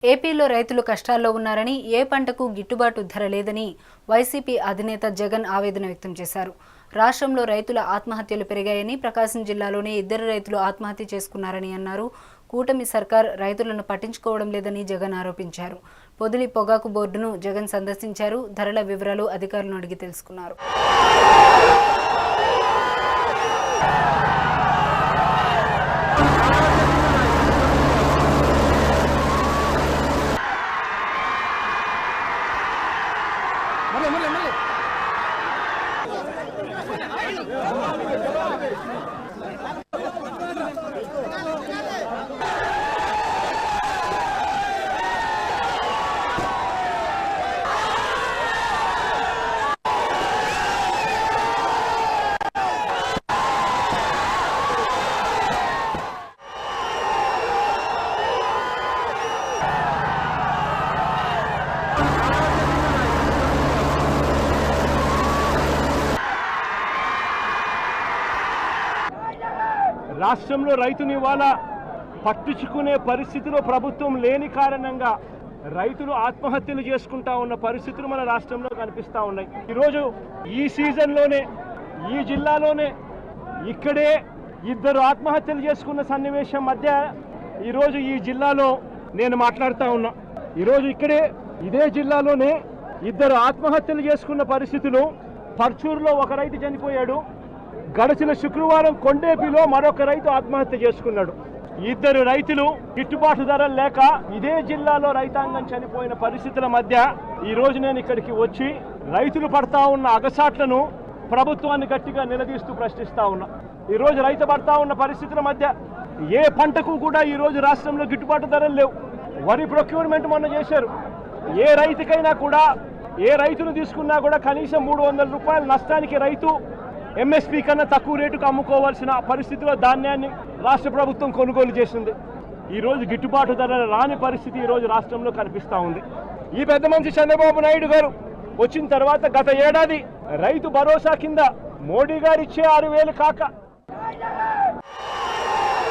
ఏపీలో రైతులు కష్టాల్లో ఉన్నారని, ఏ పంటకు గిట్టుబాటు ధర లేదని వైసీపీ అధినేత జగన్ ఆవేదన వ్యక్తం చేశారు. రాష్ట్రంలో రైతుల ఆత్మహత్యలు పెరిగాయని, ప్రకాశం జిల్లాలోనే 2 రైతులు ఆత్మహత్య చేసుకున్నారని అన్నారు. కూటమి సర్కార్ రైతులను పట్టించుకోవడం లేదని జగన్ ఆరోపించారు. పొదిలి పొగాకు బోర్డును జగన్ సందర్శించారు. ధరల వివరాలు అధికారులను అడిగి తెలుసుకున్నారు. రాష్ట్రంలో రైతుని ఇవాళ పట్టించుకునే పరిస్థితిలో ప్రభుత్వం లేని కారణంగా రైతులు ఆత్మహత్యలు చేసుకుంటా ఉన్న పరిస్థితులు మన రాష్ట్రంలో కనిపిస్తూ ఉన్నాయి. ఈరోజు ఈ సీజన్లోనే ఈ జిల్లాలోనే ఇక్కడే 2 ఆత్మహత్యలు చేసుకున్న సన్నివేశం మధ్య ఈరోజు ఈ జిల్లాలో నేను మాట్లాడుతూ ఉన్నా. ఈరోజు ఇక్కడే ఇదే జిల్లాలోనే 2 ఆత్మహత్యలు చేసుకున్న పరిస్థితులు. పర్చూరులో ఒక రైతు చనిపోయాడు. గడిచిన శుక్రవారం కొండేపిలో మరొక రైతు ఆత్మహత్య చేసుకున్నాడు. 2 రైతులు గిట్టుబాటు ధరలు లేక ఇదే జిల్లాలో రైతాంగం చనిపోయిన పరిస్థితుల మధ్య ఈ రోజు నేను ఇక్కడికి వచ్చి రైతులు పడతా ఉన్న అగసాట్లను ప్రభుత్వాన్ని గట్టిగా నిలదీస్తూ ప్రశ్నిస్తా ఉన్నా. ఈ రోజు రైతు పడతా ఉన్న పరిస్థితుల మధ్య ఏ పంటకు కూడా ఈ రోజు రాష్ట్రంలో గిట్టుబాటు ధరలు లేవు. వరి ప్రొక్యూర్మెంట్ మొన్న చేశారు. ఏ రైతుకైనా కూడా ఏ రైతును తీసుకున్నా కూడా కనీసం 300 రూపాయల నష్టానికి రైతు ఎంఎస్పీ కన్నా తక్కువ రేటుకు అమ్ముకోవాల్సిన పరిస్థితిలో ధాన్యాన్ని రాష్ట్ర ప్రభుత్వం కొనుగోలు చేసింది. ఈరోజు గిట్టుబాటు ధర రాని పరిస్థితి ఈరోజు రాష్ట్రంలో కనిపిస్తూ ఉంది. ఈ పెద్ద మనిషి చంద్రబాబు నాయుడు గారు వచ్చిన తర్వాత గత ఏడాది రైతు భరోసా కింద మోడీ గారు ఇచ్చే 6,000 కాక